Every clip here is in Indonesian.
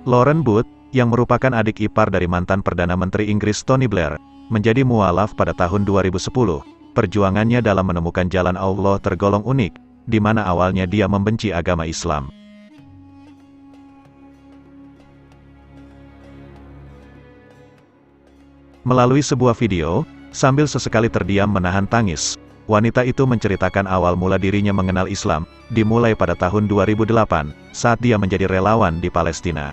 Lauren Booth, yang merupakan adik ipar dari mantan Perdana Menteri Inggris Tony Blair, menjadi mualaf pada tahun 2010. Perjuangannya dalam menemukan jalan Allah tergolong unik, di mana awalnya dia membenci agama Islam. Melalui sebuah video, sambil sesekali terdiam menahan tangis, wanita itu menceritakan awal mula dirinya mengenal Islam, dimulai pada tahun 2008, saat dia menjadi relawan di Palestina.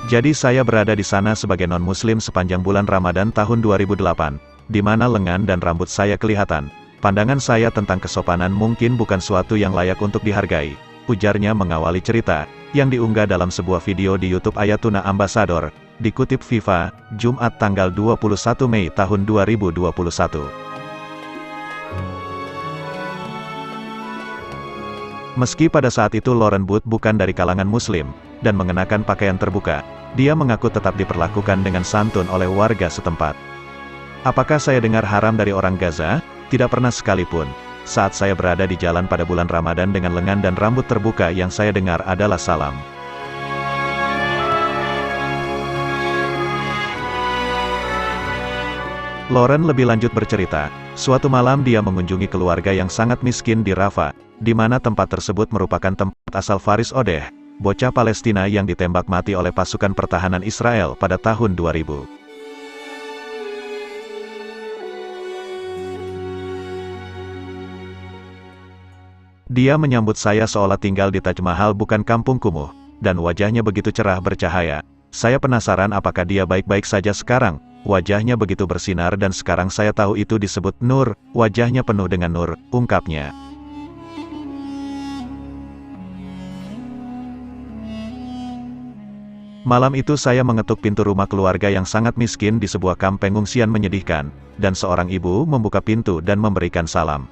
Jadi saya berada di sana sebagai non-muslim sepanjang bulan Ramadan tahun 2008, di mana lengan dan rambut saya kelihatan. Pandangan saya tentang kesopanan mungkin bukan suatu yang layak untuk dihargai, ujarnya mengawali cerita, yang diunggah dalam sebuah video di YouTube Ayatuna Ambassador, dikutip Viva, Jumat tanggal 21 Mei tahun 2021. Meski pada saat itu Lauren Booth bukan dari kalangan muslim, dan mengenakan pakaian terbuka, dia mengaku tetap diperlakukan dengan santun oleh warga setempat. Apakah saya dengar haram dari orang Gaza? Tidak pernah sekalipun. Saat saya berada di jalan pada bulan Ramadan dengan lengan dan rambut terbuka, yang saya dengar adalah salam. Lauren lebih lanjut bercerita, suatu malam dia mengunjungi keluarga yang sangat miskin di Rafah, di mana tempat tersebut merupakan tempat asal Faris Odeh, bocah Palestina yang ditembak mati oleh pasukan pertahanan Israel pada tahun 2000. Dia menyambut saya seolah tinggal di Taj Mahal bukan kampung kumuh, dan wajahnya begitu cerah bercahaya. Saya penasaran apakah dia baik-baik saja sekarang. Wajahnya begitu bersinar dan sekarang saya tahu itu disebut nur, wajahnya penuh dengan nur, ungkapnya. Malam itu saya mengetuk pintu rumah keluarga yang sangat miskin di sebuah kamp pengungsian menyedihkan, dan seorang ibu membuka pintu dan memberikan salam.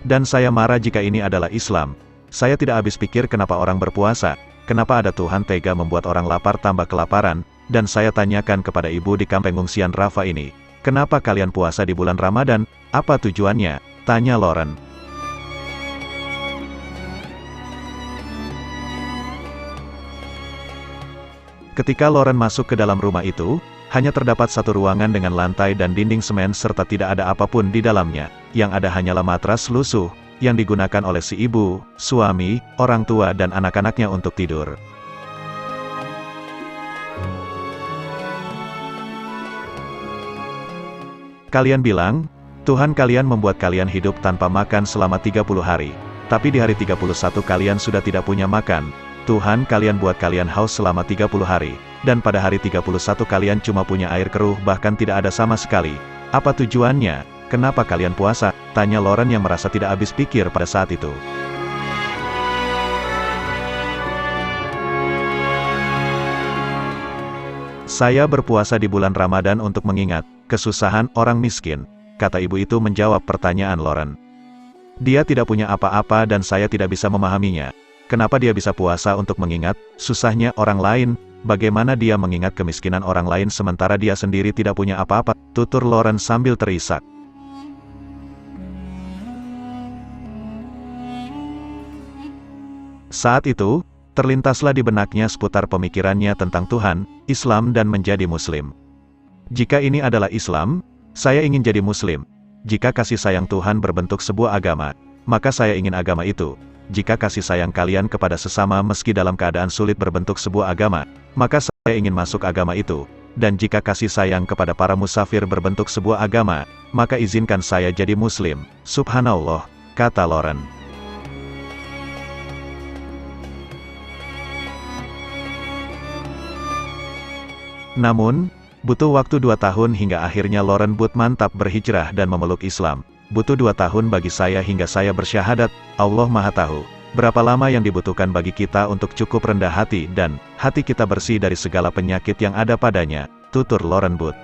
Dan saya marah jika ini adalah Islam. Saya tidak habis pikir kenapa orang berpuasa, kenapa ada Tuhan tega membuat orang lapar tambah kelaparan, dan saya tanyakan kepada ibu di kamp pengungsian Rafah ini, kenapa kalian puasa di bulan Ramadan, apa tujuannya? Tanya Lauren. Ketika Lauren masuk ke dalam rumah itu, hanya terdapat satu ruangan dengan lantai dan dinding semen serta tidak ada apapun di dalamnya, yang ada hanyalah matras lusuh, yang digunakan oleh si ibu, suami, orang tua dan anak-anaknya untuk tidur. Kalian bilang, Tuhan kalian membuat kalian hidup tanpa makan selama 30 hari, tapi di hari 31 kalian sudah tidak punya makan. Tuhan kalian buat kalian haus selama 30 hari, dan pada hari 31 kalian cuma punya air keruh bahkan tidak ada sama sekali. Apa tujuannya? Kenapa kalian puasa? Tanya Lauren yang merasa tidak habis pikir pada saat itu. Saya berpuasa di bulan Ramadan untuk mengingat kesusahan orang miskin, kata ibu itu menjawab pertanyaan Lauren. Dia tidak punya apa-apa dan saya tidak bisa memahaminya. Kenapa dia bisa puasa untuk mengingat susahnya orang lain? Bagaimana dia mengingat kemiskinan orang lain sementara dia sendiri tidak punya apa-apa? Tutur Lauren sambil terisak. Saat itu, terlintaslah di benaknya seputar pemikirannya tentang Tuhan, Islam dan menjadi Muslim. Jika ini adalah Islam, saya ingin jadi Muslim. Jika kasih sayang Tuhan berbentuk sebuah agama, maka saya ingin agama itu. Jika kasih sayang kalian kepada sesama meski dalam keadaan sulit berbentuk sebuah agama, maka saya ingin masuk agama itu. Dan jika kasih sayang kepada para musafir berbentuk sebuah agama, maka izinkan saya jadi Muslim. Subhanallah, kata Lauren. Namun, butuh waktu 2 tahun hingga akhirnya Lauren Booth mantap berhijrah dan memeluk Islam. Butuh 2 tahun bagi saya hingga saya bersyahadat, Allah Maha Tahu. Berapa lama yang dibutuhkan bagi kita untuk cukup rendah hati dan hati kita bersih dari segala penyakit yang ada padanya, tutur Lauren Booth.